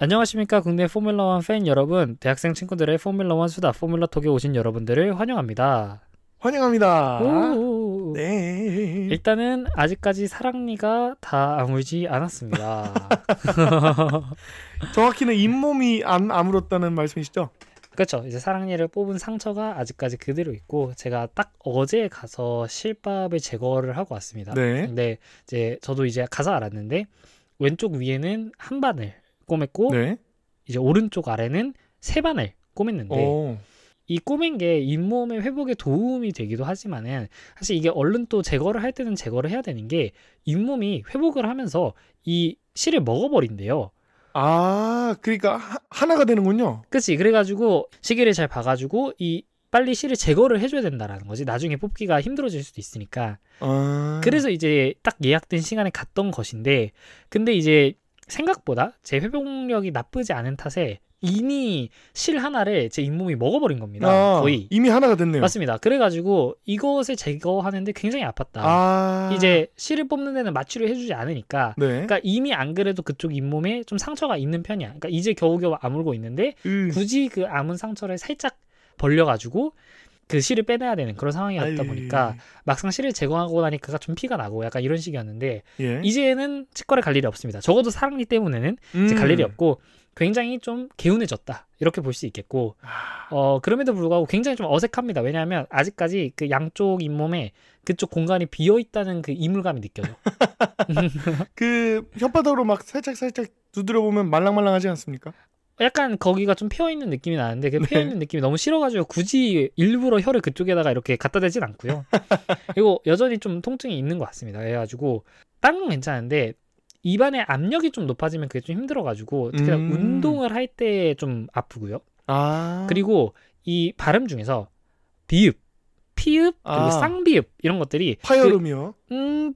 안녕하십니까 국내 포뮬러1 팬 여러분, 대학생 친구들의 포뮬러1 수다 포뮬러톡에 오신 여러분들을 환영합니다. 환영합니다. 오. 네. 일단은 아직까지 사랑니가 다 아물지 않았습니다. 정확히는 잇몸이 안 아물었다는 말씀이시죠? 그렇죠. 이제 사랑니를 뽑은 상처가 아직까지 그대로 있고, 제가 딱 어제 가서 실밥을 제거를 하고 왔습니다. 네. 근데 이제 저도 이제 가서 알았는데, 왼쪽 위에는 한 바늘 꼬맸고, 네. 이제 오른쪽 아래는 세 바늘 꼬맸는데, 오. 이 꼬맨 게 잇몸의 회복에 도움이 되기도 하지만은, 사실 이게 얼른 또 제거를 할 때는 제거를 해야 되는 게, 잇몸이 회복을 하면서 이 실을 먹어버린대요. 아, 그러니까 하나가 되는군요. 그치? 그래가지고 시계를 잘 봐가지고 이 빨리 실을 제거를 해줘야 된다라는 거지. 나중에 뽑기가 힘들어질 수도 있으니까. 아. 그래서 이제 딱 예약된 시간에 갔던 것인데, 근데 이제 생각보다 제 회복력이 나쁘지 않은 탓에 이미 실 하나를 제 잇몸이 먹어버린 겁니다. 거의. 이미 하나가 됐네요. 맞습니다. 그래가지고 이것을 제거하는데 굉장히 아팠다. 아. 이제 실을 뽑는 데는 마취를 해주지 않으니까. 네. 그러니까 이미 안 그래도 그쪽 잇몸에 좀 상처가 있는 편이야. 그러니까 이제 겨우겨우 아물고 있는데, 굳이 그 아문 상처를 살짝 벌려가지고 그 실을 빼내야 되는 그런 상황이었다 보니까 막상 실을 제거하고 나니까 좀 피가 나고 약간 이런 식이었는데, 예. 이제는 치과를 갈 일이 없습니다. 적어도 사랑니 때문에는 이제 갈 일이 없고 굉장히 좀 개운해졌다, 이렇게 볼 수 있겠고, 그럼에도 불구하고 굉장히 좀 어색합니다. 왜냐하면 아직까지 그 양쪽 잇몸에 그쪽 공간이 비어있다는 그 이물감이 느껴져. 그 혓바닥으로 막 살짝 두드려 보면 말랑말랑하지 않습니까? 약간 거기가 좀 피어있는 느낌이 나는데, 그 피어있는 느낌이 너무 싫어가지고 굳이 일부러 혀를 그쪽에다가 이렇게 갖다 대진 않고요. 그리고 여전히 좀 통증이 있는 것 같습니다. 그래가지고 딴 건 괜찮은데 입안의 압력이 좀 높아지면 그게 좀 힘들어가지고, 특히나 운동을 할 때 좀 아프고요. 아. 그리고 이 발음 중에서 비읍, 피읍, 그리고 쌍비읍 이런 것들이 파열음이요.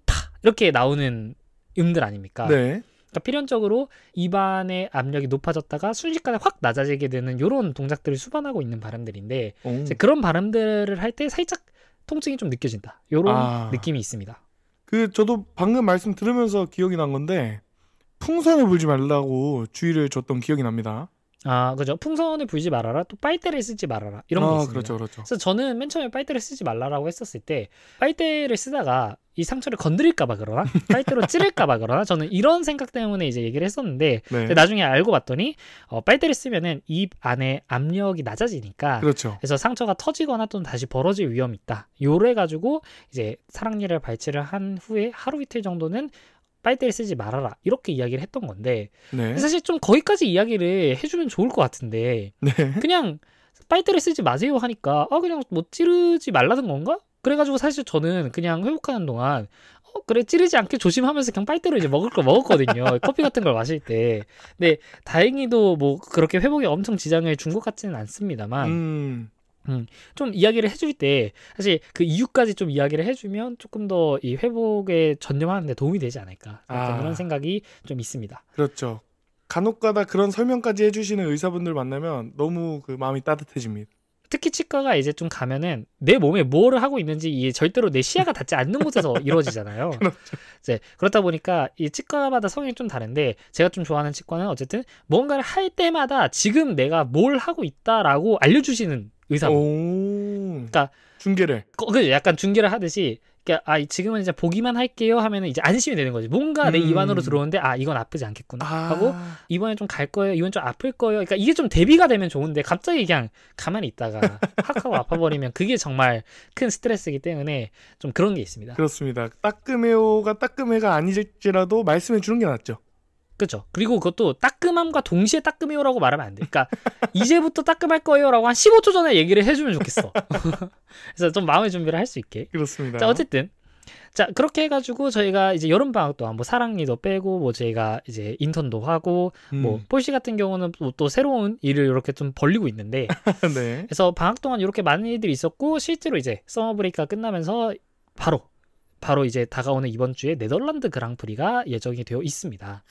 파 이렇게 나오는 음들 아닙니까? 네. 그러니까 필연적으로 입안의 압력이 높아졌다가 순식간에 확 낮아지게 되는 이런 동작들을 수반하고 있는 발음들인데, 이제 그런 발음들을 할 때 살짝 통증이 좀 느껴진다, 이런 느낌이 있습니다. 저도 방금 말씀 들으면서 기억이 난 건데, 풍선을 불지 말라고 주의를 줬던 기억이 납니다. 아, 그죠. 풍선을 불지 말아라, 또 빨대를 쓰지 말아라, 이런 게 있습니다. 그렇죠. 그래서 저는 맨 처음에 빨대를 쓰지 말라라고 했었을 때, 빨대를 쓰다가 이 상처를 건드릴까봐 그러나, 빨대로 찌를까봐 그러나, 저는 이런 생각 때문에 이제 얘기를 했었는데, 네. 나중에 알고 봤더니 빨대를 쓰면은 입 안에 압력이 낮아지니까, 그렇죠. 그래서 상처가 터지거나 또는 다시 벌어질 위험이 있다, 요래 가지고 이제 사랑니를 발치를 한 후에 하루 이틀 정도는 빨대를 쓰지 말아라, 이렇게 이야기를 했던 건데, 네. 사실 좀 거기까지 이야기를 해주면 좋을 것 같은데, 네. 그냥 빨대를 쓰지 마세요 하니까 그냥 뭐 찌르지 말라는 건가? 그래가지고 사실 저는 그냥 회복하는 동안 그래, 찌르지 않게 조심하면서 그냥 빨대로 이제 먹을 거 먹었거든요. 커피 같은 걸 마실 때. 근데 다행히도 뭐 그렇게 회복에 엄청 지장을 준 것 같지는 않습니다만, 좀 이야기를 해줄 때 사실 그 이유까지 좀 이야기를 해주면 조금 더 이 회복에 전념하는 데 도움이 되지 않을까, 그런 생각이 좀 있습니다. 그렇죠. 간혹가다 그런 설명까지 해주시는 의사분들 만나면 너무 그 마음이 따뜻해집니다. 특히 치과가 이제 좀 가면은 내 몸에 뭐를 하고 있는지 이게 절대로 내 시야가 닿지 않는 곳에서 이루어지잖아요. 그렇죠. 이제 그렇다 보니까 이 치과마다 성향이 좀 다른데, 제가 좀 좋아하는 치과는 어쨌든 뭔가를 할 때마다 지금 내가 뭘 하고 있다라고 알려주시는 의사분. 그러니까 중계를. 약간 중계를 하듯이, 그러니까 지금은 이제 보기만 할게요 하면은 이제 안심이 되는 거지. 뭔가 내 입 안으로 들어오는데 이건 아프지 않겠구나 하고, 이번에 좀 갈 거예요, 이번 좀 아플 거예요. 그러니까 이게 좀 대비가 되면 좋은데, 갑자기 그냥 가만히 있다가 확 하고 아파버리면 그게 정말 큰 스트레스이기 때문에 좀 그런 게 있습니다. 그렇습니다. 따끔해요가 따끔해가 아니질지라도 말씀해 주는 게 낫죠. 그렇죠. 그리고 그것도 따끔함과 동시에 따끔해요라고 말하면 안 돼. 그러니까 이제부터 따끔할 거예요라고 한 15초 전에 얘기를 해주면 좋겠어. 그래서 좀 마음의 준비를 할 수 있게. 그렇습니다. 자, 어쨌든 그렇게 해가지고 저희가 이제 여름방학 동안 뭐 사랑니도 빼고, 뭐 저희가 이제 인턴도 하고, 뭐 폴씨 같은 경우는 또 새로운 일을 이렇게 좀 벌리고 있는데, 네. 그래서 방학 동안 이렇게 많은 일들이 있었고, 실제로 이제 서머 브레이크가 끝나면서 바로 이제 다가오는 이번 주에 네덜란드 그랑프리가 예정이 되어 있습니다.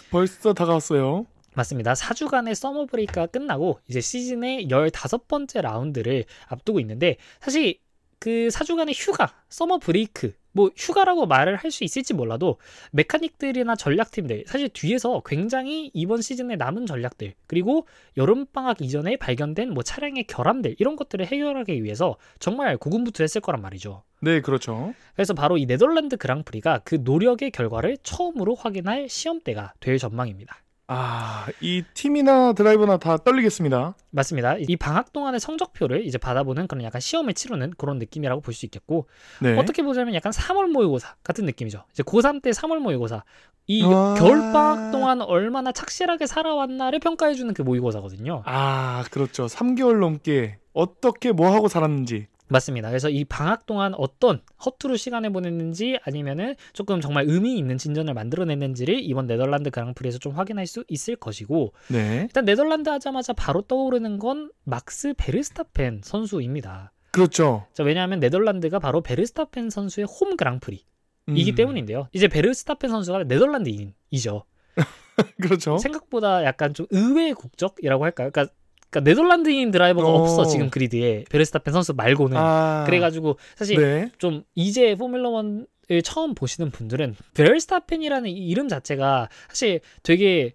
벌써 다가왔어요. 맞습니다. 4주간의 서머 브레이크가 끝나고 이제 시즌의 15번째 라운드를 앞두고 있는데, 사실 그 4주간의 휴가, 서머 브레이크 뭐 휴가라고 말을 할 수 있을지 몰라도 메카닉들이나 전략팀들 사실 뒤에서 굉장히 이번 시즌에 남은 전략들 그리고 여름방학 이전에 발견된 뭐 차량의 결함들 이런 것들을 해결하기 위해서 정말 고군분투했을 거란 말이죠. 네, 그렇죠. 그래서 바로 이 네덜란드 그랑프리가 그 노력의 결과를 처음으로 확인할 시험대가 될 전망입니다. 이 팀이나 드라이버나 다 떨리겠습니다. 맞습니다. 이 방학 동안의 성적표를 이제 받아보는 그런 약간 시험을 치르는 그런 느낌이라고 볼 수 있겠고 네. 어떻게 보자면 약간 3월 모의고사 같은 느낌이죠. 이제 고3 때 3월 모의고사 이 아. 겨울방학 동안 얼마나 착실하게 살아왔나를 평가해주는 그 모의고사거든요. 그렇죠. 3개월 넘게 어떻게 뭐 하고 살았는지. 맞습니다. 그래서 이 방학 동안 어떤 허투루 시간을 보냈는지 아니면은 조금 정말 의미 있는 진전을 만들어냈는지를 이번 네덜란드 그랑프리에서 좀 확인할 수 있을 것이고 네. 일단 네덜란드 하자마자 바로 떠오르는 건 막스 베르스타펜 선수입니다. 그렇죠. 자, 왜냐하면 네덜란드가 바로 베르스타펜 선수의 홈 그랑프리이기 때문인데요. 이제 베르스타펜 선수가 네덜란드인이죠. 그렇죠. 생각보다 약간 좀 의외의 국적이라고 할까요? 그러니까 네덜란드인 드라이버가 없어 지금 그리드에 베르스타펜 선수 말고는. 그래가지고 사실 네. 좀 이제 포뮬러 1을 처음 보시는 분들은 베르스타펜이라는 이름 자체가 사실 되게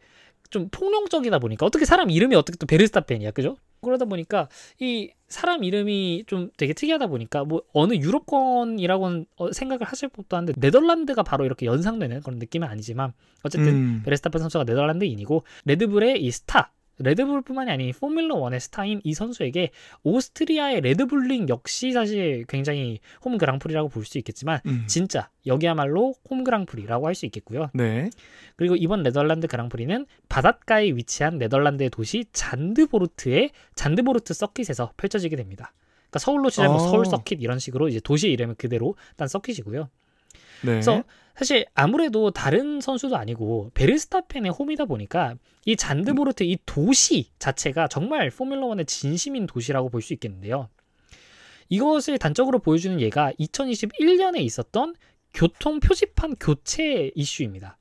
좀 폭룡적이다 보니까 어떻게 사람 이름이 어떻게 또 베르스타펜이야, 그죠? 그러다 보니까 이 사람 이름이 좀 되게 특이하다 보니까 뭐 어느 유럽권이라고는 생각을 하실 법도 한데 네덜란드가 바로 이렇게 연상되는 그런 느낌은 아니지만 어쨌든 베르스타펜 선수가 네덜란드인이고 레드불의 이 스타 레드불뿐만이 아닌 포뮬러 1의 스타인 이 선수에게 오스트리아의 레드불링 역시 사실 굉장히 홈 그랑프리라고 볼 수 있겠지만 진짜 여기야말로 홈 그랑프리라고 할 수 있겠고요. 네. 그리고 이번 네덜란드 그랑프리는 바닷가에 위치한 네덜란드의 도시 잔드보르트 서킷에서 펼쳐지게 됩니다. 그러니까 서울로 치자면 뭐 서울 서킷 이런 식으로 이제 도시 이름을 그대로 딴 서킷이고요. 네. 그래서 사실 아무래도 다른 선수도 아니고 베르스타펜의 홈이다 보니까 이 잔드보르트 이 도시 자체가 정말 포뮬러 1의 진심인 도시라고 볼 수 있겠는데요. 이것을 단적으로 보여주는 예가 2021년에 있었던 교통 표지판 교체 이슈입니다.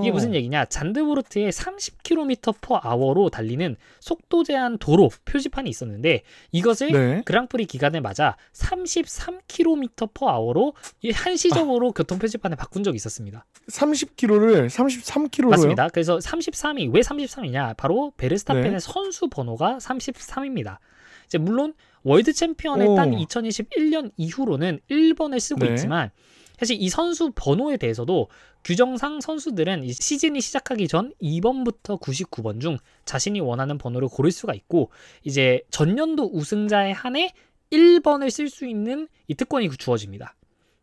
이게 무슨 얘기냐? 잔드보르트에 30km/h로 달리는 속도 제한 도로 표지판이 있었는데 이것을 그랑프리 기간에 맞아 33km/h로 한시적으로 교통 표지판에 바꾼 적이 있었습니다. 30km를 33km로요? 맞습니다. 그래서 33이 왜 33이냐? 바로 베르스타펜의 선수 번호가 33입니다. 이제 물론 월드 챔피언을 딴 2021년 이후로는 1번을 쓰고 있지만 사실 이 선수 번호에 대해서도 규정상 선수들은 이 시즌이 시작하기 전 2번부터 99번 중 자신이 원하는 번호를 고를 수가 있고 이제 전년도 우승자에 한해 1번을 쓸 수 있는 이 특권이 주어집니다.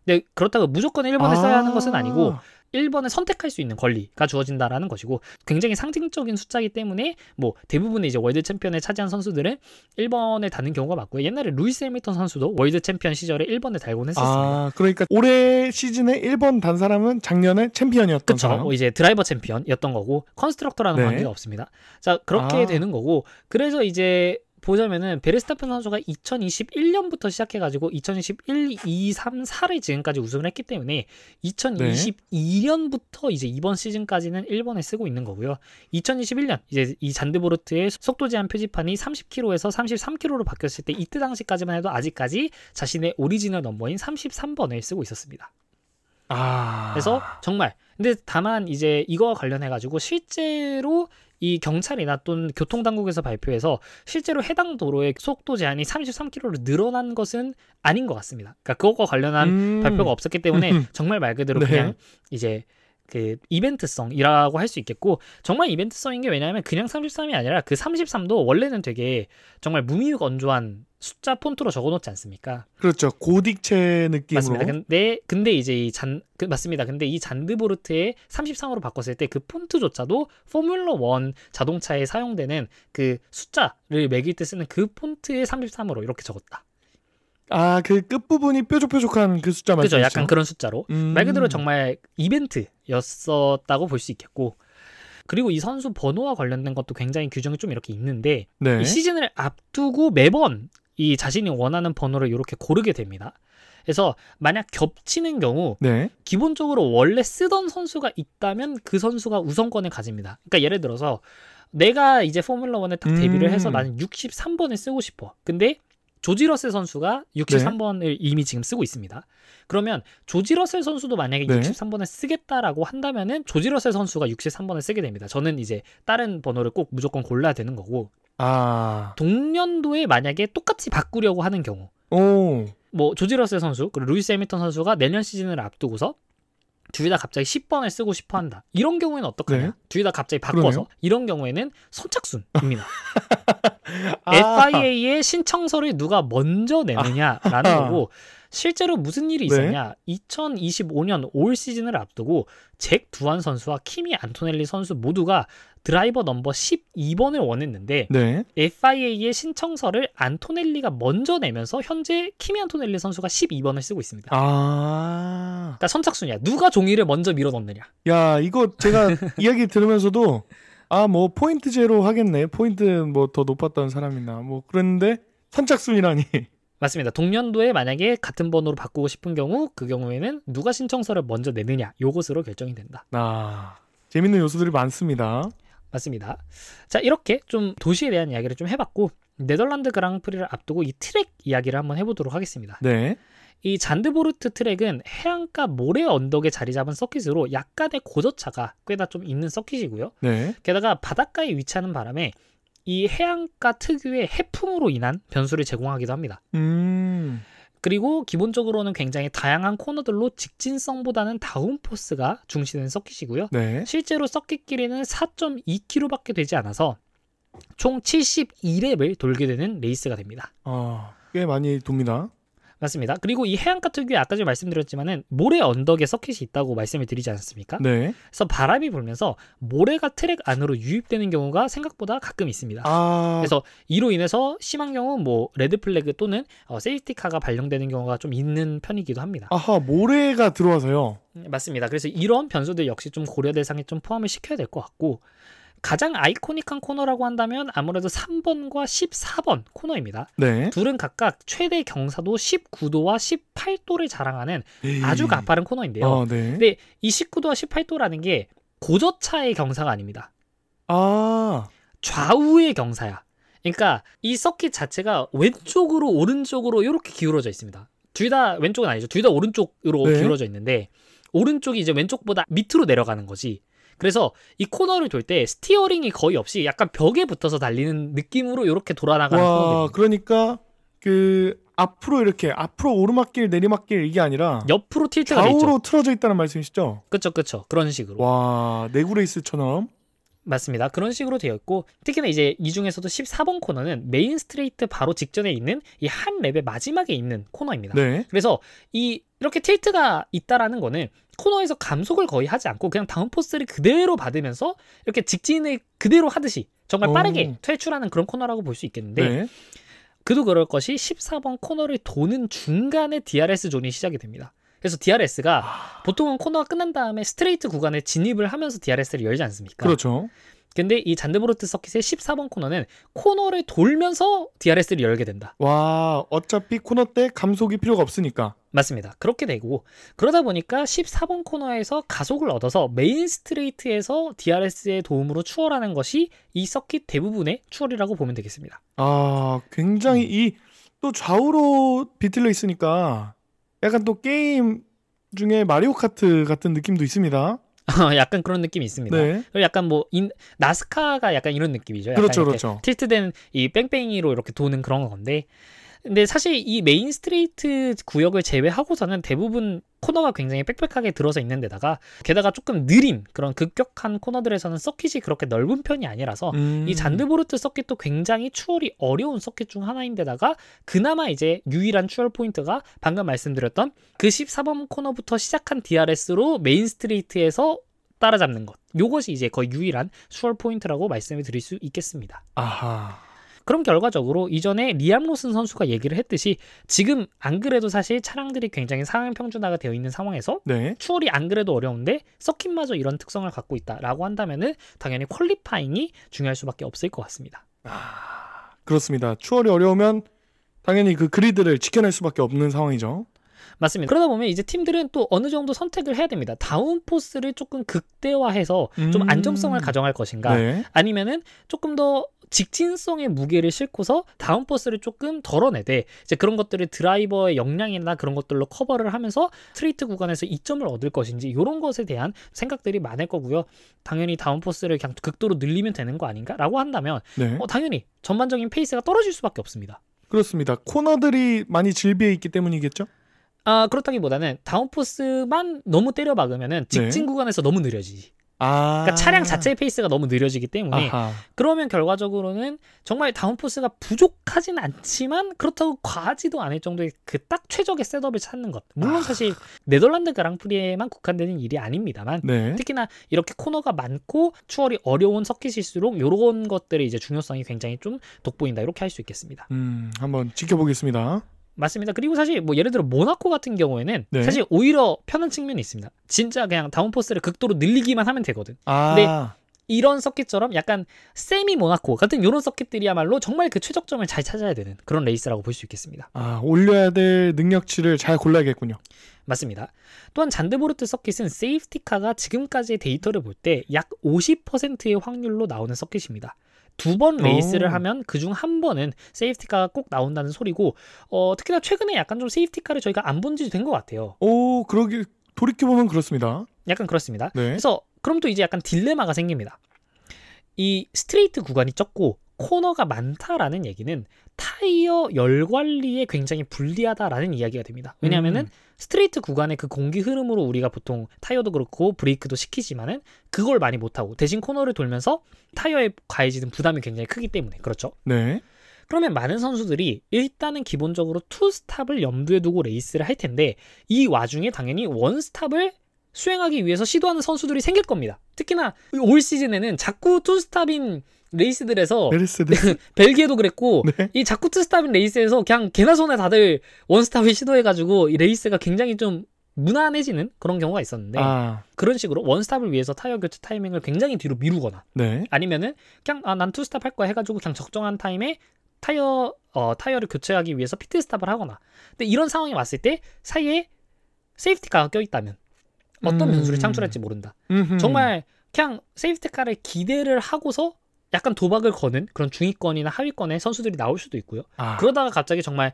근데 그렇다고 무조건 1번을 써야 하는 것은 아니고 1번을 선택할 수 있는 권리가 주어진다라는 것이고 굉장히 상징적인 숫자이기 때문에 뭐 대부분의 이제 월드 챔피언을 차지한 선수들은 1번을 다는 경우가 많고요. 옛날에 루이스 해밀턴 선수도 월드 챔피언 시절에 1번을 달곤 했었습니다. 그러니까 올해 시즌에 1번 단 사람은 작년에 챔피언이었던 사람. 그렇죠. 이제 드라이버 챔피언이었던 거고 컨스트럭터라는 관계가 없습니다. 자, 그렇게 되는 거고 그래서 이제 보자면은 베르스타펜 선수가 2021년부터 시작해가지고 2021, 2, 3, 4를 지금까지 우승을 했기 때문에 2022년부터 이제 이번 시즌까지는 1번을 쓰고 있는 거고요. 2021년 이제 이 잔드보르트의 속도 제한 표지판이 30km에서 33km로 바뀌었을 때 이때 당시까지만 해도 아직까지 자신의 오리지널 넘버인 33번을 쓰고 있었습니다. 그래서 정말 근데 다만 이제 이거와 관련해가지고 실제로 이 경찰이나 또는 교통당국에서 발표해서 실제로 해당 도로의 속도 제한이 33km로 늘어난 것은 아닌 것 같습니다. 그러니까 그것과 관련한 발표가 없었기 때문에 정말 말 그대로 그냥 이제 그 이벤트성이라고 할 수 있겠고 정말 이벤트성인 게 왜냐하면 그냥 33이 아니라 그 33도 원래는 되게 정말 무미건조한 숫자 폰트로 적어놓지 않습니까? 그렇죠. 고딕체 느낌으로. 맞습니다. 근데 이제 맞습니다. 근데 이 잔드보르트의 33으로 바꿨을 때 그 폰트조차도 포뮬러 1 자동차에 사용되는 그 숫자를 매길 때 쓰는 그 폰트의 33으로 이렇게 적었다. 그 끝부분이 뾰족뾰족한 그 숫자 말이죠. 그죠. 약간 그런 숫자로. 말 그대로 정말 이벤트였었다고 볼 수 있겠고 그리고 이 선수 번호와 관련된 것도 굉장히 규정이 좀 이렇게 있는데 이 시즌을 앞두고 매번 이 자신이 원하는 번호를 이렇게 고르게 됩니다. 그래서 만약 겹치는 경우 기본적으로 원래 쓰던 선수가 있다면 그 선수가 우선권을 가집니다. 그러니까 예를 들어서 내가 이제 포뮬러 1에 딱 데뷔를 해서 나는 63번을 쓰고 싶어. 근데 조지 러셀 선수가 63번을 이미 지금 쓰고 있습니다. 그러면 조지 러셀 선수도 만약에 네. 63번을 쓰겠다라고 한다면은 조지 러셀 선수가 63번을 쓰게 됩니다. 저는 이제 다른 번호를 꼭 무조건 골라야 되는 거고, 동년도에 만약에 똑같이 바꾸려고 하는 경우, 뭐 조지 러셀 선수 그리고 루이스 해밀턴 선수가 내년 시즌을 앞두고서 둘 다 갑자기 10번을 쓰고 싶어 한다. 이런 경우에는 어떡하냐? 네. 둘 다 갑자기 바꿔서. 그러네요. 이런 경우에는 선착순입니다. FIA의 신청서를 누가 먼저 내느냐라는 거고, 실제로 무슨 일이 있었냐? 2025년 올 시즌을 앞두고 잭 두한 선수와 키미 안토넬리 선수 모두가 드라이버 넘버 12번을 원했는데 네. FIA의 신청서를 안토넬리가 먼저 내면서 현재 키미 안토넬리 선수가 12번을 쓰고 있습니다. 그러니까 선착순이야. 누가 종이를 먼저 밀어 넣느냐. 야, 이거 제가 이야기 들으면서도 뭐 포인트제로 하겠네. 포인트 뭐 더 높았던 사람이나 뭐 그랬는데 선착순이라니. 맞습니다. 동년도에 만약에 같은 번호로 바꾸고 싶은 경우, 그 경우에는 누가 신청서를 먼저 내느냐, 요것으로 결정이 된다. 재밌는 요소들이 많습니다. 맞습니다. 자, 이렇게 좀 도시에 대한 이야기를 좀 해봤고, 네덜란드 그랑프리를 앞두고 이 트랙 이야기를 한번 해보도록 하겠습니다. 네. 이 잔드보르트 트랙은 해안가 모래 언덕에 자리 잡은 서킷으로 약간의 고저차가 꽤나 좀 있는 서킷이고요. 네. 게다가 바닷가에 위치하는 바람에 이 해안가 특유의 해풍으로 인한 변수를 제공하기도 합니다. 그리고 기본적으로는 굉장히 다양한 코너들로 직진성보다는 다운포스가 중시되는 서킷이고요. 네. 실제로 서킷 길이는 4.2km밖에 되지 않아서 총 72랩을 돌게 되는 레이스가 됩니다. 꽤 많이 돕니다. 맞습니다. 그리고 이 해안가 특유의 아까 전에 말씀드렸지만은 모래 언덕에 서킷이 있다고 말씀을 드리지 않았습니까? 네. 그래서 바람이 불면서 모래가 트랙 안으로 유입되는 경우가 생각보다 가끔 있습니다. 그래서 이로 인해서 심한 경우 뭐 레드 플래그 또는 세이프티카가 발령되는 경우가 좀 있는 편이기도 합니다. 모래가 들어와서요. 맞습니다. 그래서 이런 변수들 역시 좀 고려 대상에 좀 포함을 시켜야 될 것 같고, 가장 아이코닉한 코너라고 한다면 아무래도 3번과 14번 코너입니다. 네. 둘은 각각 최대 경사도 19도와 18도를 자랑하는 아주 가파른 코너인데요. 네. 근데 이 19도와 18도라는 게 고저차의 경사가 아닙니다. 좌우의 경사야. 그러니까 이 서킷 자체가 왼쪽으로 오른쪽으로 이렇게 기울어져 있습니다. 둘 다 왼쪽은 아니죠. 둘 다 오른쪽으로 기울어져 있는데, 오른쪽이 이제 왼쪽보다 밑으로 내려가는 거지. 그래서 이 코너를 돌 때 스티어링이 거의 없이 약간 벽에 붙어서 달리는 느낌으로 이렇게 돌아나가는 코너입니다. 그러니까 앞으로 오르막길 내리막길 이게 아니라 옆으로 틸트가 돼 있죠. 좌우로 틀어져 있다는 말씀이시죠? 그쵸. 그런 식으로. 내구 레이스처럼. 맞습니다. 그런 식으로 되어 있고, 특히나 이제 이 중에서도 14번 코너는 메인 스트레이트 바로 직전에 있는 이 한 랩의 마지막에 있는 코너입니다. 네. 그래서 이렇게 틸트가 있다라는 거는 코너에서 감속을 거의 하지 않고 그냥 다운포스를 그대로 받으면서 이렇게 직진을 그대로 하듯이 정말 빠르게 퇴출하는 그런 코너라고 볼 수 있겠는데, 그도 그럴 것이 14번 코너를 도는 중간에 DRS 존이 시작이 됩니다. 그래서 DRS가 보통은 코너가 끝난 다음에 스트레이트 구간에 진입을 하면서 DRS를 열지 않습니까? 그렇죠. 근데 이 잔드보르트 서킷의 14번 코너는 코너를 돌면서 DRS를 열게 된다. 어차피 코너 때 감속이 필요가 없으니까. 맞습니다. 그렇게 되고, 그러다 보니까 14번 코너에서 가속을 얻어서 메인 스트레이트에서 DRS의 도움으로 추월하는 것이 이 서킷 대부분의 추월이라고 보면 되겠습니다. 굉장히 또 좌우로 비틀려 있으니까 약간 또 게임 중에 마리오 카트 같은 느낌도 있습니다. 약간 그런 느낌이 있습니다. 네. 약간 나스카가 약간 이런 느낌이죠. 약간 그렇죠. 틸트된 이 뺑뺑이로 이렇게 도는 그런 건데, 근데 사실 이 메인 스트레이트 구역을 제외하고서는 대부분 코너가 굉장히 빽빽하게 들어서 있는 데다가, 게다가 조금 느린 그런 급격한 코너들에서는 서킷이 그렇게 넓은 편이 아니라서 이 잔드보르트 서킷도 굉장히 추월이 어려운 서킷 중 하나인데다가, 그나마 이제 유일한 추월 포인트가 방금 말씀드렸던 그 14번 코너부터 시작한 DRS로 메인 스트레이트에서 따라잡는 것, 요것이 이제 거의 유일한 추월 포인트라고 말씀을 드릴 수 있겠습니다. 그럼 결과적으로 이전에 리암 로슨 선수가 얘기를 했듯이, 지금 안 그래도 사실 차량들이 굉장히 상향 평준화가 되어 있는 상황에서 추월이 안 그래도 어려운데 서킷마저 이런 특성을 갖고 있다라고 한다면은 당연히 퀄리파잉이 중요할 수밖에 없을 것 같습니다. 그렇습니다. 추월이 어려우면 당연히 그 그리드를 지켜낼 수밖에 없는 상황이죠. 맞습니다. 그러다 보면 이제 팀들은 또 어느 정도 선택을 해야 됩니다. 다운포스를 조금 극대화해서 좀 안정성을 가정할 것인가, 아니면은 조금 더 직진성의 무게를 싣고서 다운포스를 조금 덜어내되 이제 그런 것들을 드라이버의 역량이나 그런 것들로 커버를 하면서 스트레이트 구간에서 이점을 얻을 것인지 이런 것에 대한 생각들이 많을 거고요. 당연히 다운포스를 그냥 극도로 늘리면 되는 거 아닌가라고 한다면 네. 당연히 전반적인 페이스가 떨어질 수밖에 없습니다. 그렇습니다. 코너들이 많이 질비해 있기 때문이겠죠? 그렇다기보다는 다운포스만 너무 때려 박으면은 직진 구간에서 너무 느려지지. 그러니까 차량 자체의 페이스가 너무 느려지기 때문에 아하. 그러면 결과적으로는 정말 다운포스가 부족하진 않지만 그렇다고 과하지도 않을 정도의 그 딱 최적의 셋업을 찾는 것. 물론 사실 네덜란드 그랑프리에만 국한되는 일이 아닙니다만 네. 특히나 이렇게 코너가 많고 추월이 어려운 서킷일수록 이런 것들의 이제 중요성이 굉장히 좀 돋보인다. 이렇게 할 수 있겠습니다. 한번 지켜보겠습니다. 맞습니다. 그리고 사실 뭐 예를 들어 모나코 같은 경우에는 네. 사실 오히려 편한 측면이 있습니다. 진짜 그냥 다운포스를 극도로 늘리기만 하면 되거든. 아. 근데 이런 서킷처럼 약간 세미 모나코 같은 이런 서킷들이야말로 정말 그 최적점을 잘 찾아야 되는 그런 레이스라고 볼 수 있겠습니다. 올려야 될 능력치를 잘 골라야겠군요. 맞습니다. 또한 잔드보르트 서킷은 세이프티카가 지금까지의 데이터를 볼 때 약 50%의 확률로 나오는 서킷입니다. 2번 레이스를 하면 그중 한 번은 세이프티카가 꼭 나온다는 소리고 특히나 최근에 약간 좀 세이프티카를 저희가 안 본 지 된 것 같아요. 그러게 돌이켜보면 그렇습니다. 약간 그렇습니다. 네. 그래서 그럼 또 이제 약간 딜레마가 생깁니다. 이 스트레이트 구간이 적고 코너가 많다라는 얘기는 타이어 열 관리에 굉장히 불리하다라는 이야기가 됩니다. 왜냐하면은 스트레이트 구간의 그 공기 흐름으로 우리가 보통 타이어도 그렇고 브레이크도 시키지만은 그걸 많이 못하고 대신 코너를 돌면서 타이어에 가해지는 부담이 굉장히 크기 때문에 그렇죠. 네. 그러면 많은 선수들이 일단은 기본적으로 투스탑을 염두에 두고 레이스를 할 텐데 이 와중에 당연히 원스탑을 수행하기 위해서 시도하는 선수들이 생길 겁니다. 특히나 올 시즌에는 자꾸 투스탑인 레이스들에서 메르세데스? 벨기에도 그랬고 네. 이 자꾸 투스탑인 레이스에서 그냥 개나 소나 다들 원스탑을 시도해가지고 이 레이스가 굉장히 좀 무난해지는 그런 경우가 있었는데 그런 식으로 원스탑을 위해서 타이어 교체 타이밍을 굉장히 뒤로 미루거나 네. 아니면은 그냥 난 투스탑 할 거야 해가지고 그냥 적정한 타임에 타이어를 교체하기 위해서 피트스탑을 하거나 근데 이런 상황이 왔을 때 사이에 세이프티카가 껴있다면 어떤 변수를 창출할지 모른다. 정말 그냥 세이프티카를 기대를 하고서 약간 도박을 거는 그런 중위권이나 하위권의 선수들이 나올 수도 있고요. 그러다가 갑자기 정말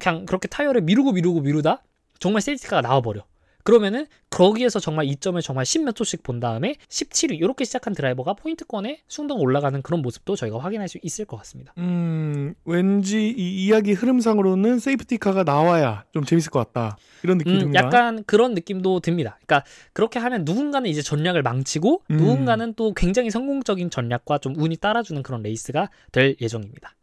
그냥 그렇게 타이어를 미루다 정말 세이프티카가 나와버려. 그러면은 거기에서 정말 이점을 정말 10몇 초씩 본 다음에 17위 이렇게 시작한 드라이버가 포인트권에 숭덩 올라가는 그런 모습도 저희가 확인할 수 있을 것 같습니다. 왠지 이 이야기 흐름상으로는 세이프티카가 나와야 좀 재밌을 것 같다. 이런 느낌이 듭니다. 약간 그런 느낌도 듭니다. 그러니까 그렇게 하면 누군가는 이제 전략을 망치고 누군가는 또 굉장히 성공적인 전략과 좀 운이 따라주는 그런 레이스가 될 예정입니다.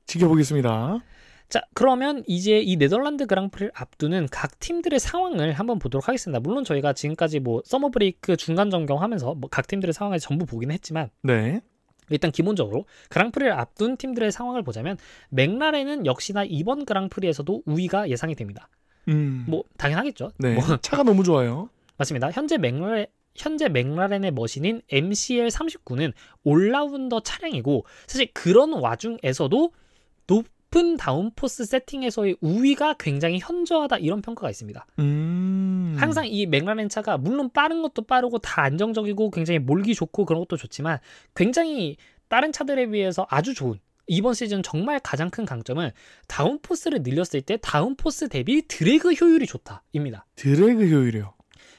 지켜보겠습니다. 자, 그러면 이제 이 네덜란드 그랑프리를 앞두는 각 팀들의 상황을 한번 보도록 하겠습니다. 물론 저희가 지금까지 뭐 서머 브레이크 중간 점검하면서 뭐 각 팀들의 상황을 전부 보긴 했지만 네. 일단 기본적으로 그랑프리를 앞둔 팀들의 상황을 보자면 맥라렌은 역시나 이번 그랑프리에서도 우위가 예상이 됩니다. 뭐 당연하겠죠. 네. 차가 너무 좋아요. 맞습니다. 현재 맥라렌의 머신인 MCL39는 올라운더 차량이고 사실 그런 와중에서도 높은 다운포스 세팅에서의 우위가 굉장히 현저하다 이런 평가가 있습니다. 항상 이 맥라렌 차가 물론 빠른 것도 빠르고 다 안정적이고 굉장히 몰기 좋고 그런 것도 좋지만 굉장히 다른 차들에 비해서 아주 좋은 이번 시즌 정말 가장 큰 강점은 다운포스를 늘렸을 때 다운포스 대비 드래그 효율이 좋다입니다. 드래그 효율이요?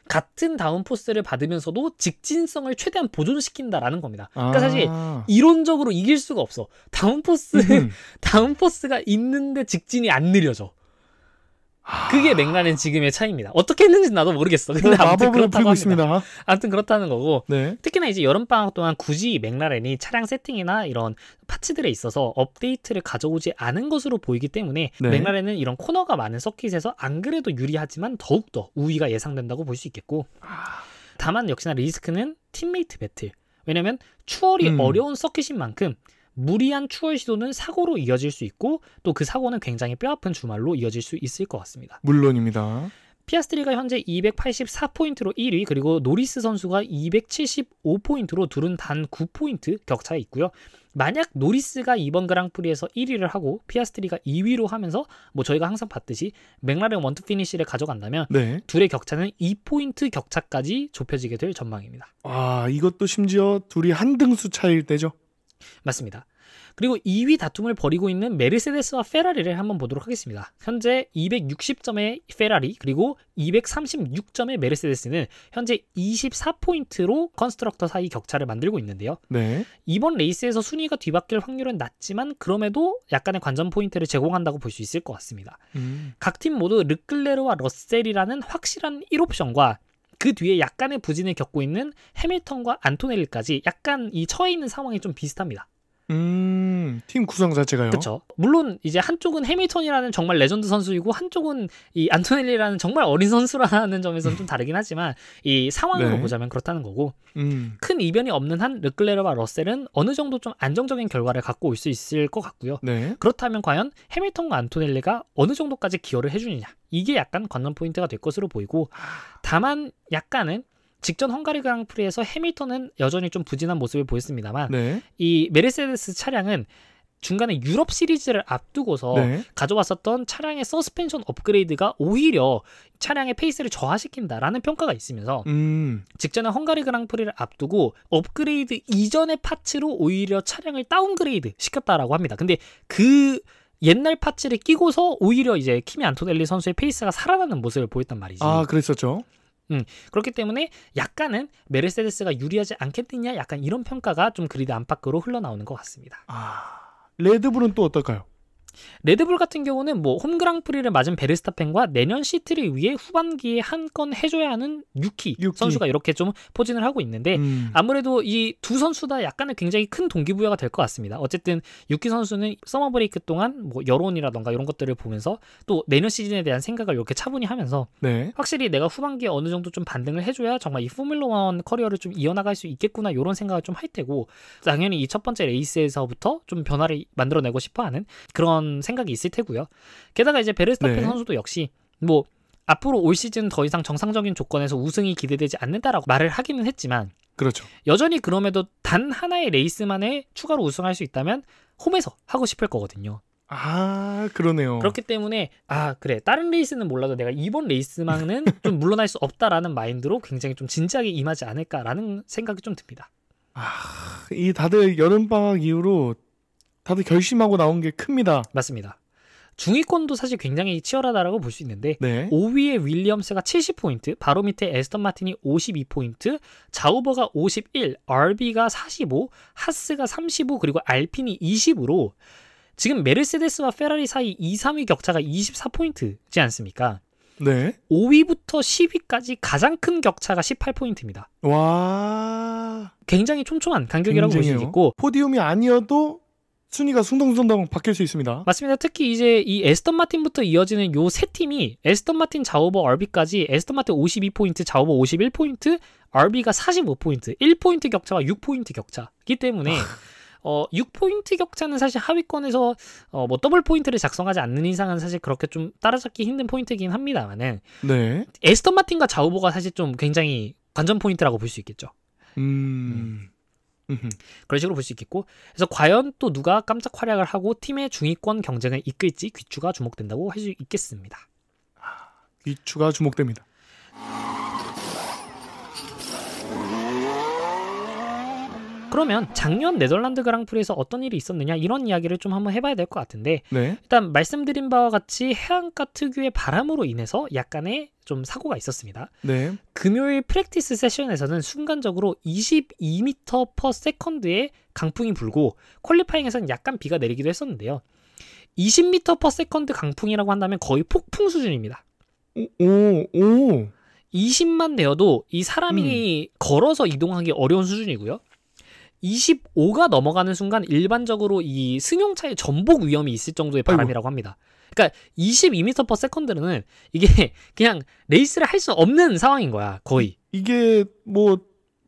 같은 다운포스를 받으면서도 직진성을 최대한 보존시킨다라는 겁니다. 그러니까 사실 이론적으로 이길 수가 없어. 다운포스가 있는데 직진이 안 느려져. 그게 맥라렌 지금의 차이입니다. 어떻게 했는지 나도 모르겠어. 근데 아무튼 그렇다고 합니다. 아무튼 그렇다는 거고 네. 특히나 이제 여름방학 동안 굳이 맥라렌이 차량 세팅이나 이런 파츠들에 있어서 업데이트를 가져오지 않은 것으로 보이기 때문에 네. 맥라렌은 이런 코너가 많은 서킷에서 안 그래도 유리하지만 더욱더 우위가 예상된다고 볼 수 있겠고 다만 역시나 리스크는 팀메이트 배틀. 왜냐면 추월이 어려운 서킷인 만큼 무리한 추월 시도는 사고로 이어질 수 있고 또 그 사고는 굉장히 뼈아픈 주말로 이어질 수 있을 것 같습니다. 물론입니다. 피아스트리가 현재 284포인트로 1위 그리고 노리스 선수가 275포인트로 둘은 단 9포인트 격차에 있고요. 만약 노리스가 이번 그랑프리에서 1위를 하고 피아스트리가 2위로 하면서 뭐 저희가 항상 봤듯이 맥라렌 원투 피니시를 가져간다면 네. 둘의 격차는 2포인트 격차까지 좁혀지게 될 전망입니다. 이것도 심지어 둘이 한 등수 차이일 때죠? 맞습니다. 그리고 2위 다툼을 벌이고 있는 메르세데스와 페라리를 한번 보도록 하겠습니다. 현재 260점의 페라리 그리고 236점의 메르세데스는 현재 24포인트로 컨스트럭터 사이 격차를 만들고 있는데요. 네. 이번 레이스에서 순위가 뒤바뀔 확률은 낮지만 그럼에도 약간의 관전 포인트를 제공한다고 볼 수 있을 것 같습니다. 각 팀 모두 르클레르와 러셀이라는 확실한 1옵션과 그 뒤에 약간의 부진을 겪고 있는 해밀턴과 안토넬리까지 약간 이 처해 있는 상황이 좀 비슷합니다. 팀 구성 자체가요. 그렇죠. 물론 이제 한쪽은 해밀턴이라는 정말 레전드 선수이고 한쪽은 이 안토넬리라는 정말 어린 선수라는 점에서는 좀 다르긴 하지만 이 상황으로 네. 보자면 그렇다는 거고 큰 이변이 없는 한 르클레르와 러셀은 어느 정도 좀 안정적인 결과를 갖고 올 수 있을 것 같고요. 네. 그렇다면 과연 해밀턴과 안토넬리가 어느 정도까지 기여를 해주느냐 이게 약간 관전 포인트가 될 것으로 보이고 다만 약간은 직전 헝가리 그랑프리에서 해밀턴은 여전히 좀 부진한 모습을 보였습니다만 네. 이 메르세데스 차량은 중간에 유럽 시리즈를 앞두고서 네. 가져왔었던 차량의 서스펜션 업그레이드가 오히려 차량의 페이스를 저하시킨다라는 평가가 있으면서 직전에 헝가리 그랑프리를 앞두고 업그레이드 이전의 파츠로 오히려 차량을 다운그레이드 시켰다라고 합니다. 근데 그 옛날 파츠를 끼고서 오히려 이제 키미 안토넬리 선수의 페이스가 살아나는 모습을 보였단 말이지. 아, 그랬었죠. 그렇기 때문에 약간은 메르세데스가 유리하지 않겠느냐 약간 이런 평가가 좀 그리드 안팎으로 흘러나오는 것 같습니다. 레드불은 또 어떨까요? 레드불 같은 경우는 뭐 홈그랑프리를 맞은 베르스타펜과 내년 시트를 위해 후반기에 한 건 해줘야 하는 유키 선수가 이렇게 좀 포진을 하고 있는데 아무래도 이 두 선수 다 약간은 굉장히 큰 동기부여가 될 것 같습니다. 어쨌든 유키 선수는 서머 브레이크 동안 뭐 여론이라던가 이런 것들을 보면서 또 내년 시즌에 대한 생각을 이렇게 차분히 하면서 네. 확실히 내가 후반기에 어느 정도 좀 반등을 해줘야 정말 이 포뮬러1 커리어를 좀 이어나갈 수 있겠구나 이런 생각을 좀 할 테고 당연히 이 첫 번째 레이스에서부터 좀 변화를 만들어내고 싶어하는 그런 생각이 있을 테고요. 게다가 이제 베르스타펜 선수도 역시 뭐 앞으로 올 시즌 더 이상 정상적인 조건에서 우승이 기대되지 않는다라고 말을 하기는 했지만 그렇죠. 여전히 그럼에도 단 하나의 레이스만에 추가로 우승할 수 있다면 홈에서 하고 싶을 거거든요. 그러네요. 그렇기 때문에 그래 다른 레이스는 몰라도 내가 이번 레이스만은 좀 물러날 수 없다라는 마인드로 굉장히 좀 진지하게 임하지 않을까라는 생각이 좀 듭니다. 이 다들 여름방학 이후로 다들 결심하고 나온 게 큽니다. 맞습니다. 중위권도 사실 굉장히 치열하다라고 볼 수 있는데 네. 5위에 윌리엄스가 70포인트, 바로 밑에 에스턴 마틴이 52포인트, 자우버가 51, RB가 45, 하스가 35, 그리고 알핀이 20으로 지금 메르세데스와 페라리 사이 2, 3위 격차가 24포인트지 않습니까? 네. 5위부터 10위까지 가장 큰 격차가 18포인트입니다. 와. 굉장히 촘촘한 간격이라고 볼 수 있겠고 포디움이 아니어도 순위가 숭덩숭덩 바뀔 수 있습니다. 맞습니다. 특히 이제 이 에스턴 마틴부터 이어지는 요 세 팀이 에스턴 마틴, 자우버, RB까지 에스턴 마틴 52포인트, 자우버 51포인트, RB가 45포인트, 1포인트 격차와 6포인트 격차이기 때문에 6포인트 격차는 사실 하위권에서 뭐 더블 포인트를 작성하지 않는 이상은 사실 그렇게 좀 따라잡기 힘든 포인트이긴 합니다만은 네. 에스턴 마틴과 자우버가 사실 좀 굉장히 관전 포인트라고 볼 수 있겠죠. 그런 식으로 볼 수 있겠고 그래서 과연 또 누가 깜짝 활약을 하고 팀의 중위권 경쟁을 이끌지 귀추가 주목된다고 할 수 있겠습니다. 귀추가 주목됩니다. 그러면 작년 네덜란드 그랑프리에서 어떤 일이 있었느냐 이런 이야기를 좀 한번 해봐야 될 것 같은데 네. 일단 말씀드린 바와 같이 해안가 특유의 바람으로 인해서 약간의 좀 사고가 있었습니다. 네. 금요일 프랙티스 세션에서는 순간적으로 22m/s의 강풍이 불고 퀄리파잉에서는 약간 비가 내리기도 했었는데요. 20m/s 강풍이라고 한다면 거의 폭풍 수준입니다. 오. 20만 되어도 이 사람이 걸어서 이동하기 어려운 수준이고요. 25가 넘어가는 순간 일반적으로 이 승용차의 전복 위험이 있을 정도의 바람이라고 합니다. 그러니까 22m/s는 이게 그냥 레이스를 할 수 없는 상황인 거야, 거의. 이게 뭐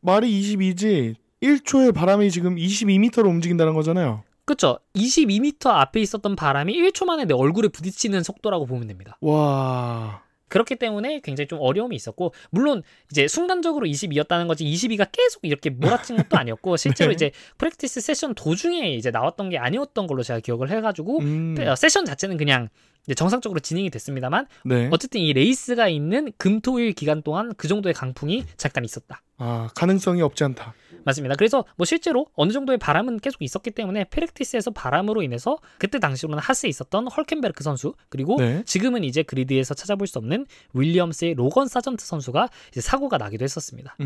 말이 22지 1초에 바람이 지금 22m로 움직인다는 거잖아요. 그렇죠. 22m 앞에 있었던 바람이 1초 만에 내 얼굴에 부딪히는 속도라고 보면 됩니다. 와. 그렇기 때문에 굉장히 좀 어려움이 있었고 물론 이제 순간적으로 22였다는 거지 22가 계속 이렇게 몰아친 것도 아니었고 실제로 네. 이제 프랙티스 세션 도중에 이제 나왔던 게 아니었던 걸로 제가 기억을 해가지고 세션 자체는 그냥 이제 정상적으로 진행이 됐습니다만 네. 어쨌든 이 레이스가 있는 금토일 기간 동안 그 정도의 강풍이 잠깐 있었다. 가능성이 없지 않다. 맞습니다. 그래서 뭐 실제로 어느 정도의 바람은 계속 있었기 때문에 프랙티스에서 바람으로 인해서 그때 당시로는 하스에 있었던 헐켄베르크 선수, 그리고 네. 지금은 이제 그리드에서 찾아볼 수 없는 윌리엄스의 로건 사전트 선수가 이제 사고가 나기도 했었습니다.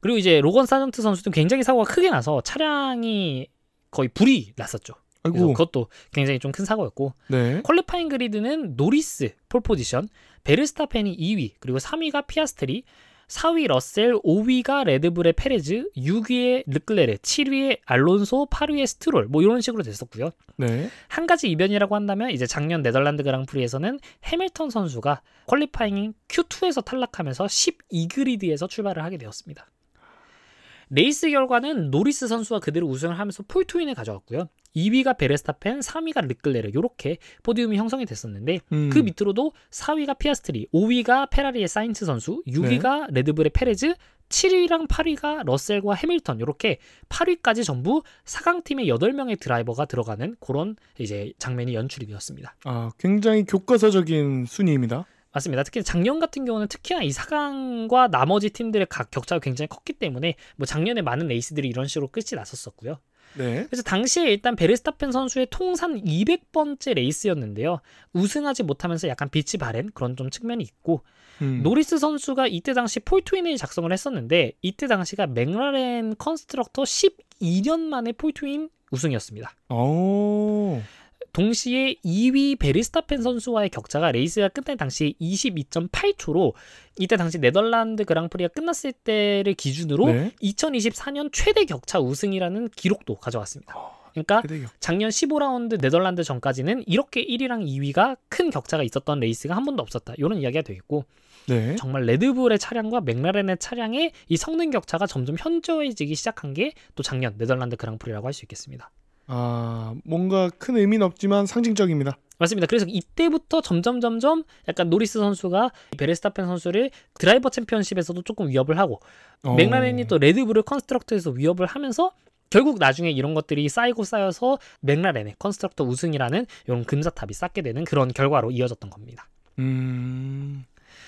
그리고 이제 로건 사전트 선수도 굉장히 사고가 크게 나서 차량이 거의 불이 났었죠. 그래서 아이고. 그것도 굉장히 좀 큰 사고였고, 네. 퀄리파잉 그리드는 노리스 폴 포지션, 베르스타펜이 2위, 그리고 3위가 피아스트리, 4위 러셀, 5위가 레드불의 페레즈, 6위의 르클레르, 7위의 알론소, 8위의 스트롤, 뭐 이런 식으로 됐었고요. 네. 한 가지 이변이라고 한다면 이제 작년 네덜란드 그랑프리에서는 해밀턴 선수가 퀄리파잉 Q2에서 탈락하면서 12그리드에서 출발을 하게 되었습니다. 레이스 결과는 노리스 선수가 그대로 우승을 하면서 폴트윈을 가져갔고요. 2위가 베르스타펜, 3위가 르클레르, 이렇게 포디움이 형성이 됐었는데 그 밑으로도 4위가 피아스트리, 5위가 페라리의 사인츠 선수, 6위가 레드불의 페레즈, 7위랑 8위가 러셀과 해밀턴, 이렇게 8위까지 전부 4강팀의 8명의 드라이버가 들어가는 그런 이제 장면이 연출이 되었습니다. 아, 굉장히 교과서적인 순위입니다. 맞습니다. 특히 작년 같은 경우는 특히나 이 4강과 나머지 팀들의 각 격차가 굉장히 컸기 때문에 뭐 작년에 많은 레이스들이 이런 식으로 끝이 났었었고요. 네. 그래서 당시에 일단 베르스타펜 선수의 통산 200번째 레이스였는데요. 우승하지 못하면서 약간 빛이 바랜 그런 좀 측면이 있고, 노리스 선수가 이때 당시 폴트윈을 작성을 했었는데 이때 당시가 맥라렌 컨스트럭터 12년 만에 폴트윈 우승이었습니다. 오. 동시에 2위 베르스타펜 선수와의 격차가 레이스가 끝날 당시 22.8초로 이때 당시 네덜란드 그랑프리가 끝났을 때를 기준으로 네. 2024년 최대 격차 우승이라는 기록도 가져왔습니다. 그러니까 작년 15라운드 네덜란드 전까지는 이렇게 1위랑 2위가 큰 격차가 있었던 레이스가 한 번도 없었다. 이런 이야기가 되겠고, 네. 정말 레드불의 차량과 맥라렌의 차량의 이 성능 격차가 점점 현저해지기 시작한 게 또 작년 네덜란드 그랑프리라고 할 수 있겠습니다. 아, 뭔가 큰 의미는 없지만 상징적입니다. 맞습니다. 그래서 이때부터 점점 약간 노리스 선수가 베르스타펜 선수를 드라이버 챔피언십에서도 조금 위협을 하고, 맥라렌이 또 레드불을 컨스트럭터에서 위협을 하면서 결국 나중에 이런 것들이 쌓이고 쌓여서 맥라렌의 컨스트럭터 우승이라는 이런 금사탑이 쌓게 되는 그런 결과로 이어졌던 겁니다.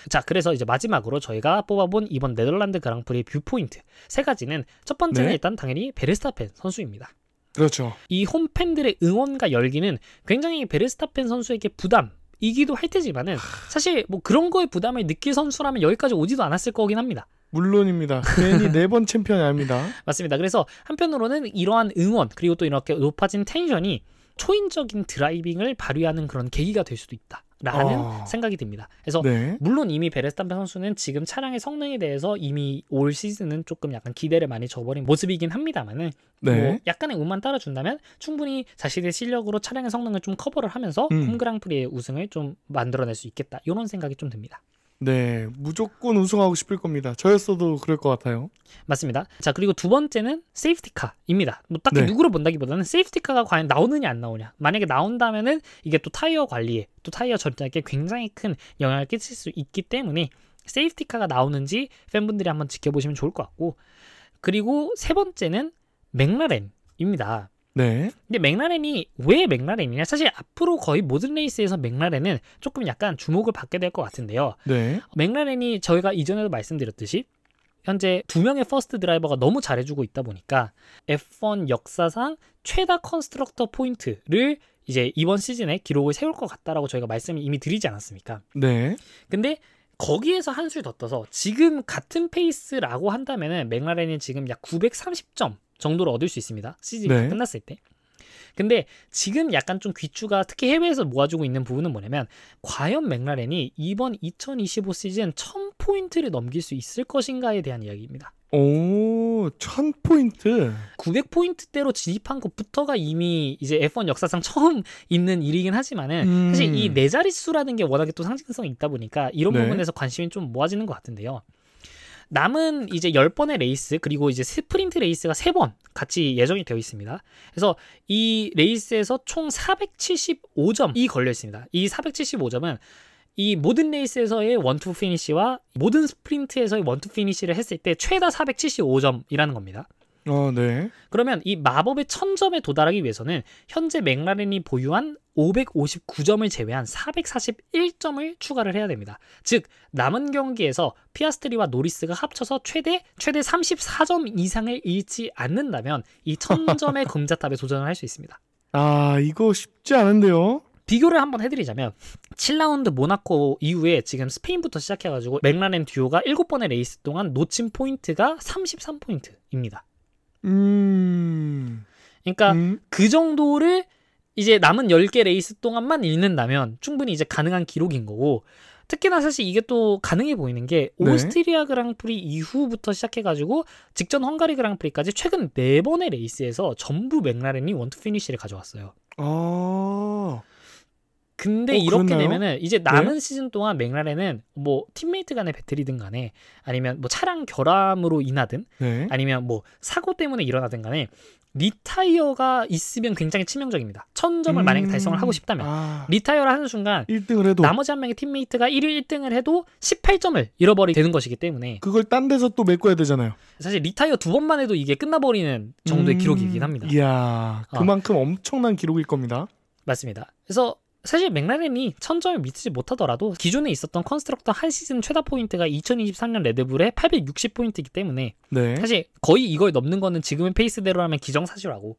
자, 그래서 이제 마지막으로 저희가 뽑아본 이번 네덜란드 그랑프리 뷰포인트 세 가지는, 첫 번째는 네. 일단 당연히 베르스타펜 선수입니다. 그렇죠. 이 홈팬들의 응원과 열기는 굉장히 베르스타펜 선수에게 부담이기도 할 테지만은 사실 뭐 그런 거에 부담을 느낄 선수라면 여기까지 오지도 않았을 거긴 합니다. 물론입니다. 괜히 4번 챔피언이 아닙니다. 맞습니다. 그래서 한편으로는 이러한 응원, 그리고 또 이렇게 높아진 텐션이 초인적인 드라이빙을 발휘하는 그런 계기가 될 수도 있다라는 생각이 듭니다. 그래서 네. 물론 이미 베르스타펜 선수는 지금 차량의 성능에 대해서 이미 올 시즌은 조금 약간 기대를 많이 저버린 모습이긴 합니다만은 네. 뭐 약간의 운만 따라준다면 충분히 자신의 실력으로 차량의 성능을 좀 커버를 하면서 홈그랑프리의 우승을 좀 만들어낼 수 있겠다, 이런 생각이 좀 듭니다. 네, 무조건 우승하고 싶을 겁니다. 저였어도 그럴 것 같아요. 맞습니다. 자, 그리고 두 번째는 세이프티카입니다. 뭐 딱히 네. 누구를 본다기보다는 세이프티카가 과연 나오느냐 안 나오냐. 만약에 나온다면은 이게 또 타이어 관리에, 또 타이어 전략에 굉장히 큰 영향을 끼칠 수 있기 때문에 세이프티카가 나오는지 팬분들이 한번 지켜보시면 좋을 것 같고, 그리고 세 번째는 맥라렌입니다. 네. 근데 맥라렌이 왜 맥라렌이냐? 사실 앞으로 거의 모든 레이스에서 맥라렌은 조금 약간 주목을 받게 될 것 같은데요. 네. 맥라렌이 저희가 이전에도 말씀드렸듯이 현재 2명의 퍼스트 드라이버가 너무 잘해주고 있다 보니까 F1 역사상 최다 컨스트럭터 포인트를 이제 이번 시즌에 기록을 세울 것 같다라고 저희가 말씀을 이미 드리지 않았습니까? 네. 근데 거기에서 한술 더 떠서 지금 같은 페이스라고 한다면은 맥라렌이 지금 약 930점 정도를 얻을 수 있습니다. 시즌이 네. 다 끝났을 때. 근데 지금 약간 좀 귀추가 특히 해외에서 모아주고 있는 부분은 뭐냐면, 과연 맥라렌이 이번 2025 시즌 1000포인트를 넘길 수 있을 것인가에 대한 이야기입니다. 오, 1000포인트. 900포인트대로 진입한 것부터가 이미 이제 F1 역사상 처음 있는 일이긴 하지만은 사실 이 네 자릿수라는 게 워낙에 또 상징성이 있다 보니까 이런 네. 부분에서 관심이 좀 모아지는 것 같은데요. 남은 이제 10번의 레이스, 그리고 이제 스프린트 레이스가 3번 같이 예정이 되어 있습니다. 그래서 이 레이스에서 총 475점이 걸려 있습니다. 이 475점은 이 모든 레이스에서의 원투 피니시와 모든 스프린트에서의 원투 피니시를 했을 때 최다 475점이라는 겁니다. 네. 그러면 이 마법의 1000점에 도달하기 위해서는 현재 맥라렌이 보유한 559점을 제외한 441점을 추가를 해야 됩니다. 즉 남은 경기에서 피아스트리와 노리스가 합쳐서 최대 34점 이상을 잃지 않는다면 이 1000점의 금자탑에 도전을 할 수 있습니다. 아, 이거 쉽지 않은데요. 비교를 한번 해드리자면 7라운드 모나코 이후에 지금 스페인부터 시작해가지고 맥라렌 듀오가 7번의 레이스 동안 놓친 포인트가 33포인트입니다. 그러니까 그 정도를 이제 남은 10개 레이스 동안만 잃는다면 충분히 이제 가능한 기록인 거고, 특히나 사실 이게 또 가능해 보이는 게 오스트리아 그랑프리 이후부터 시작해가지고 직전 헝가리 그랑프리까지 최근 4번의 레이스에서 전부 맥라렌이 원투 피니시를 가져왔어요. 근데 이렇게 그렇나요? 되면은 이제 남은 시즌 동안 맥라렌은 뭐 팀메이트 간의 배틀이든 간에 아니면 뭐 차량 결함으로 인하든 아니면 뭐 사고 때문에 일어나든 간에 리타이어가 있으면 굉장히 치명적입니다. 1000점을 만약에 달성을 하고 싶다면 리타이어를 하는 순간 1등을 해도 나머지 한 명의 팀메이트가 1등을 해도 18점을 잃어버리게 되는 것이기 때문에 그걸 딴 데서 또 메꿔야 되잖아요. 사실 리타이어 2번만 해도 이게 끝나버리는 정도의 기록이긴 합니다. 이야, 그만큼 엄청난 기록일 겁니다. 맞습니다. 그래서 사실 맥라렌이 1000점을 미치지 못하더라도 기존에 있었던 컨스트럭터 한 시즌 최다 포인트가 2023년 레드불의 860포인트이기 때문에 사실 거의 이걸 넘는 거는 지금의 페이스대로라면 기정사실하고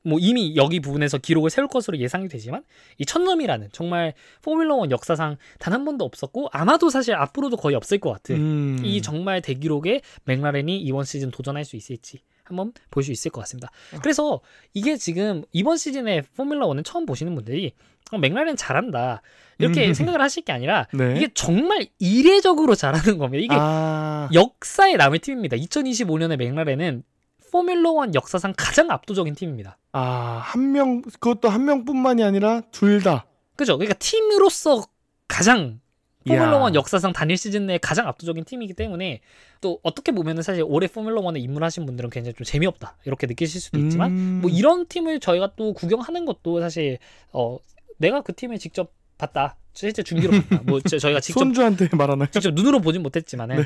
뭐 이미 여기 부분에서 기록을 세울 것으로 예상이 되지만 이 1000점이라는 정말 포뮬러1 역사상 단 한 번도 없었고 아마도 사실 앞으로도 거의 없을 것 같은 이 정말 대기록에 맥라렌이 이번 시즌 도전할 수 있을지 한번 볼 수 있을 것 같습니다. 그래서 이게 지금 이번 시즌에 포뮬러1을 처음 보시는 분들이 맥라렌 잘한다 이렇게 생각을 하실 게 아니라 이게 정말 이례적으로 잘하는 겁니다. 이게 역사에 남을 팀입니다. 2025년에 맥라렌은 포뮬러1 역사상 가장 압도적인 팀입니다. 한 명, 그것도 한 명뿐만이 아니라 둘 다. 그죠? 그러니까 팀으로서 가장 포뮬러1 역사상 단일 시즌 내에 가장 압도적인 팀이기 때문에 또 어떻게 보면은 사실 올해 포뮬러1에 입문하신 분들은 굉장히 좀 재미없다 이렇게 느끼실 수도 있지만 뭐 이런 팀을 저희가 또 구경하는 것도 사실 내가 그 팀을 직접 봤다. 실제 중계로 봤다. 뭐 저희가 직접 손주한테 말하나요? 직접 눈으로 보진 못했지만은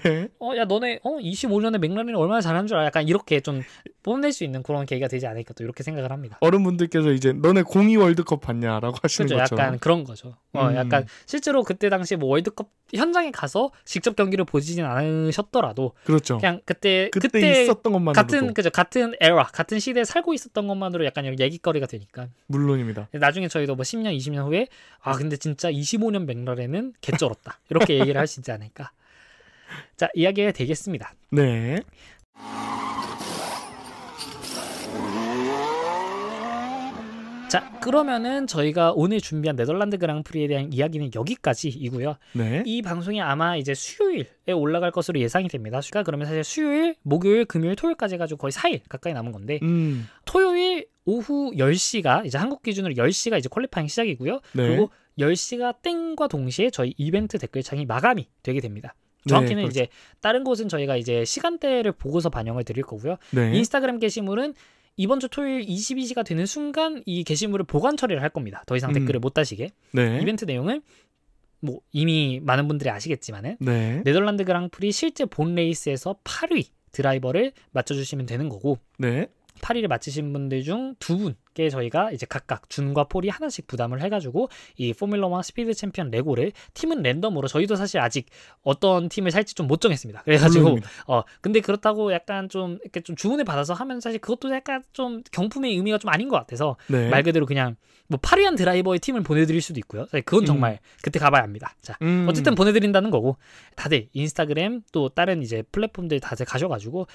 야 너네 25년에 맥라렌이 얼마나 잘하는 줄 알아? 약간 이렇게 좀 뽐낼 수 있는 그런 계기가 되지 않을까 또 이렇게 생각을 합니다. 어른분들께서 이제 너네 02 월드컵 봤냐라고 하시는 그렇죠. 것처럼. 약간 그런 거죠. 약간 실제로 그때 당시 뭐 월드컵 현장에 가서 직접 경기를 보지는 않으셨더라도 그렇죠. 그냥 그때 있었던 것만으로도 같은 에라 같은 시대에 살고 있었던 것만으로 약간 얘기거리가 되니까. 물론입니다. 나중에 저희도 뭐 10년 20년 후에 근데 진짜 25년 맥라렌은 개쩔었다 이렇게 얘기를 할 수 있지 않을까. 자, 이야기가 되겠습니다. 네. 자, 그러면은 저희가 오늘 준비한 네덜란드 그랑프리에 대한 이야기는 여기까지이고요. 이 방송이 아마 이제 수요일에 올라갈 것으로 예상이 됩니다. 그러면 사실 수요일, 목요일, 금요일, 토요일까지 해가지고 거의 4일 가까이 남은 건데 토요일 오후 10시가 이제 한국 기준으로 10시가 이제 퀄리파잉 시작이고요. 그리고 10시가 땡과 동시에 저희 이벤트 댓글창이 마감이 되게 됩니다. 정확히는 이제 다른 곳은 저희가 이제 시간대를 보고서 반영을 드릴 거고요. 인스타그램 게시물은 이번 주 토요일 22시가 되는 순간 이 게시물을 보관 처리를 할 겁니다. 더 이상 댓글을 못 다시게. 이벤트 내용은 뭐 이미 많은 분들이 아시겠지만은 네덜란드 그랑프리 실제 본 레이스에서 8위 드라이버를 맞춰주시면 되는 거고 8위를 맞히신 분들 중 2분께 저희가 이제 각각 준과 폴이 하나씩 부담을 해가지고 이 포뮬러1 스피드 챔피언 레고를 팀은 랜덤으로 저희도 사실 아직 어떤 팀을 살지 좀 못 정했습니다. 그래가지고 근데 그렇다고 약간 좀 이렇게 좀 주문을 받아서 하면 사실 그것도 약간 좀 경품의 의미가 좀 아닌 것 같아서 말 그대로 그냥 뭐 8위한 드라이버의 팀을 보내드릴 수도 있고요. 사실 그건 정말 그때 가봐야 합니다. 자, 어쨌든 보내드린다는 거고 다들 인스타그램 또 다른 이제 플랫폼들 다들 가셔가지고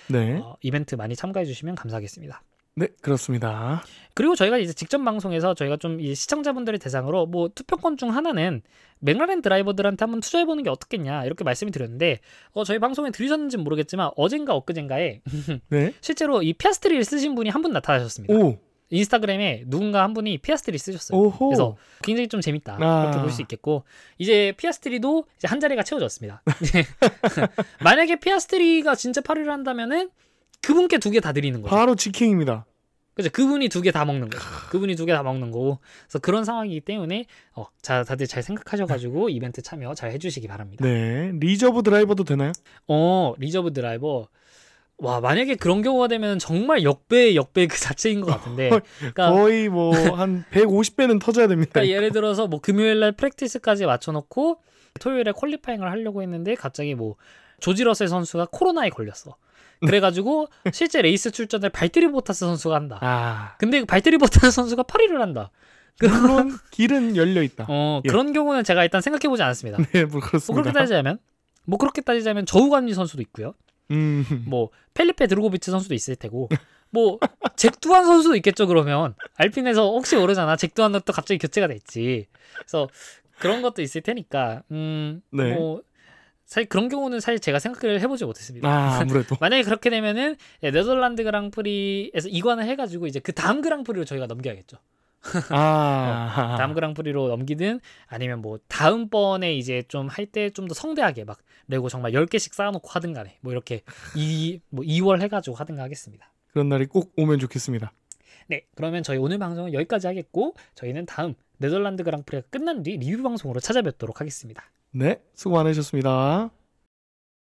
이벤트 많이 참가해 주시면 감사하겠습니다. 네, 그렇습니다. 그리고 저희가 이제 직전 방송에서 저희가 좀 이 시청자분들의 대상으로 뭐 투표권 중 하나는 맥라렌 드라이버들한테 한번 투자해보는 게 어떻겠냐 이렇게 말씀을 드렸는데 저희 방송에 들으셨는지는 모르겠지만 어젠가 엊그젠가에 실제로 이 피아스트리를 쓰신 분이 한 분 나타나셨습니다. 인스타그램에 누군가 한 분이 피아스트리 쓰셨어요. 그래서 굉장히 좀 재밌다 이렇게 볼 수 있겠고 이제 피아스트리도 이제 한 자리가 채워졌습니다. 만약에 피아스트리가 진짜 8위를 한다면은 그분께 2개 다 드리는 거죠. 바로 직행입니다. 그죠? 그분이 2개 다 먹는 거죠. 그분이 2개 다 먹는 거고. 그래서 그런 상황이기 때문에 자, 다들 잘 생각하셔가지고 이벤트 참여 잘 해주시기 바랍니다. 리저브 드라이버도 되나요? 리저브 드라이버 와, 만약에 그런 경우가 되면 정말 역배 그 자체인 것 같은데. 그러니까, 거의 뭐 한 150배는 터져야 됩니다. 그러니까 예를 들어서 뭐 금요일 날 프랙티스까지 맞춰놓고 토요일에 퀄리파잉을 하려고 했는데 갑자기 뭐 조지 러셀 선수가 코로나에 걸렸어. 그래가지고 실제 레이스 출전을 발트리 보타스 선수가 한다. 아, 근데 그 발트리 보타스 선수가 8위를 한다. 물론 길은 열려 있다. 예. 그런 경우는 제가 일단 생각해보지 않았습니다. 네, 뭐 그렇습니다. 그렇게 따지자면 저우감리 선수도 있고요. 뭐 펠리페 드로고비치 선수도 있을 테고, 뭐 잭두한 선수도 있겠죠. 그러면 알핀에서 혹시 모르잖아. 잭두한도 또 갑자기 교체가 됐지. 그래서 그런 것도 있을 테니까, 네. 뭐 사실 그런 경우는 사실 제가 생각을 해보지 못했습니다. 아, 아무래도. 만약에 그렇게 되면은 네덜란드 그랑프리에서 이관을 해가지고 이제 그 다음 그랑프리로 저희가 넘겨야겠죠. 다음 그랑프리로 넘기든 아니면 뭐 다음번에 이제 좀 할 때 좀 더 성대하게 막 레고 정말 10개씩 쌓아놓고 하든 간에 뭐 이렇게 2월 해가지고 하든가 하겠습니다. 그런 날이 꼭 오면 좋겠습니다. 네, 그러면 저희 오늘 방송은 여기까지 하겠고 저희는 다음 네덜란드 그랑프리가 끝난 뒤 리뷰 방송으로 찾아뵙도록 하겠습니다. 네, 수고 많으셨습니다.